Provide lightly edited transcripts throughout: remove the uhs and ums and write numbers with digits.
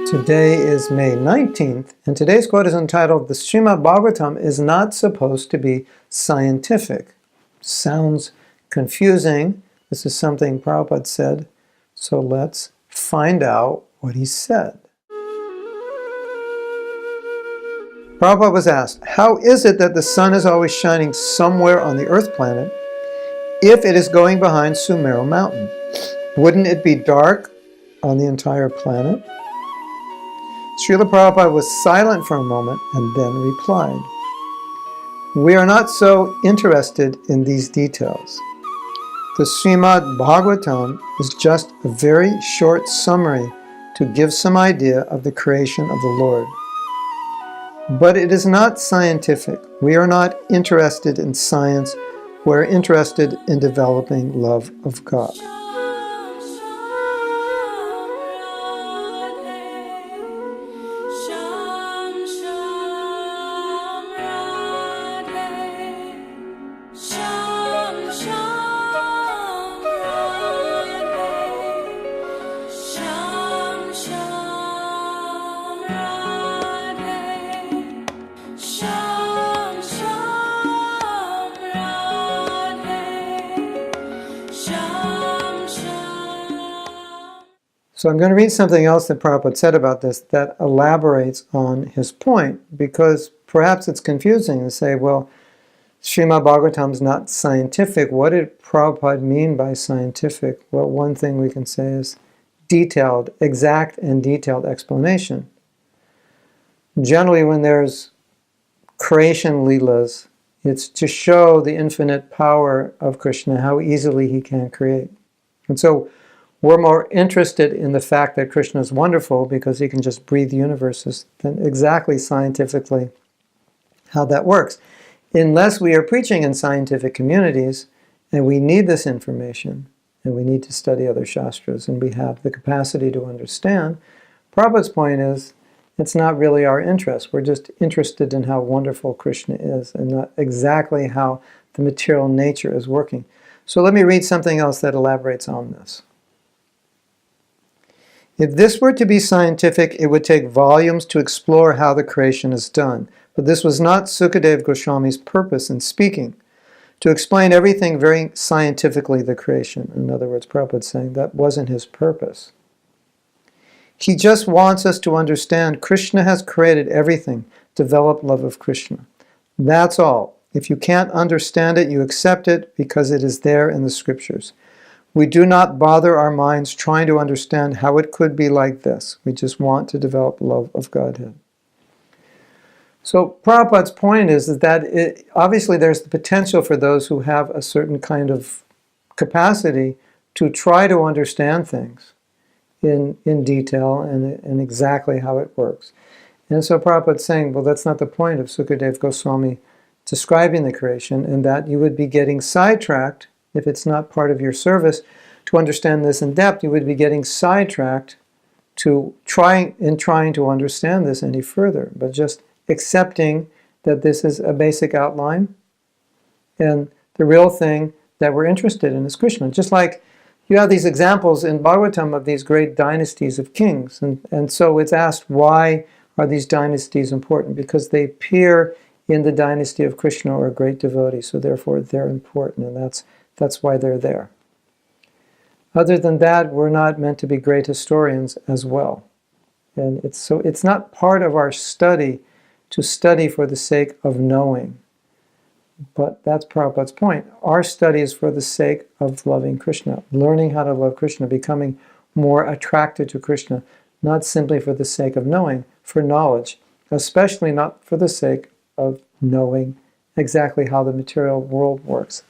Today is May 19th, and today's quote is entitled, "The Srimad Bhagavatam is not supposed to be scientific." Sounds confusing. This is something Prabhupada said, so let's find out what he said. Prabhupada was asked, how is it that the sun is always shining somewhere on the earth planet if it is going behind Sumeru Mountain? Wouldn't it be dark on the entire planet? Srila Prabhupada was silent for a moment and then replied, "We are not so interested in these details. The Srimad Bhagavatam is just a very short summary to give some idea of the creation of the Lord. But it is not scientific. We are not interested in science. We're interested in developing love of God." So I'm going to read something else that Prabhupada said about this that elaborates on his point, because perhaps it's confusing to say, well, Srimad Bhagavatam is not scientific. What did Prabhupada mean by scientific? Well, one thing we can say is detailed, exact and detailed explanation. Generally, when there's creation leelas, it's to show the infinite power of Krishna, how easily he can create. And so we're more interested in the fact that Krishna is wonderful because he can just breathe universes than exactly scientifically how that works. Unless we are preaching in scientific communities and we need this information and we need to study other shastras and we have the capacity to understand, Prabhupada's point is it's not really our interest. We're just interested in how wonderful Krishna is and not exactly how the material nature is working. So let me read something else that elaborates on this. If this were to be scientific, it would take volumes to explore how the creation is done. But this was not Sukadeva Goswami's purpose in speaking, to explain everything very scientifically, the creation. In other words, Prabhupada saying that wasn't his purpose. He just wants us to understand Krishna has created everything, develop love of Krishna. That's all. If you can't understand it, you accept it because it is there in the scriptures. We do not bother our minds trying to understand how it could be like this. We just want to develop love of Godhead. So Prabhupada's point is that obviously there's the potential for those who have a certain kind of capacity to try to understand things in detail and exactly how it works. And so Prabhupada's saying, well, that's not the point of Sukadeva Goswami describing the creation, and that you would be getting sidetracked if it's not part of your service to understand this in depth. You would be getting sidetracked to trying to understand this any further, but just accepting that this is a basic outline and the real thing that we're interested in is Krishna. Just like you have these examples in Bhagavatam of these great dynasties of kings, and so it's asked, why are these dynasties important? Because they appear in the dynasty of Krishna or a great devotee, so therefore they're important, and that's why they're there. Other than that, we're not meant to be great historians as well. And it's not part of our study to study for the sake of knowing. But that's Prabhupada's point. Our study is for the sake of loving Krishna, learning how to love Krishna, becoming more attracted to Krishna, not simply for the sake of knowing, for knowledge, especially not for the sake of knowing exactly how the material world works,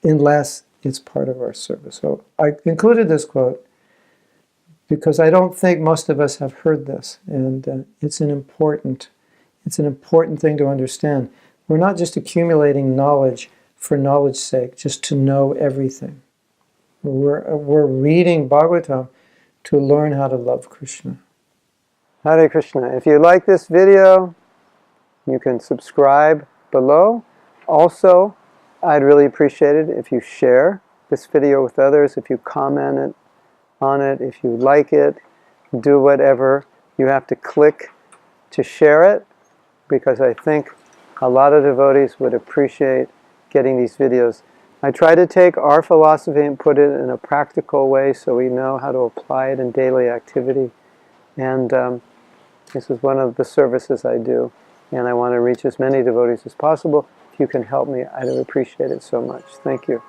unless it's part of our service. So I included this quote because I don't think most of us have heard this, and it's an important thing to understand. We're not just accumulating knowledge for knowledge's sake, just to know everything. We're reading Bhagavatam to learn how to love Krishna. Hare Krishna. If you like this video, you can subscribe below. Also, I'd really appreciate it if you share this video with others, if you comment on it, if you like it, do whatever You have to click to share it, because I think a lot of devotees would appreciate getting these videos. I try to take our philosophy and put it in a practical way so we know how to apply it in daily activity. And this is one of the services I do. And I want to reach as many devotees as possible. If you can help me, I'd appreciate it so much. Thank you.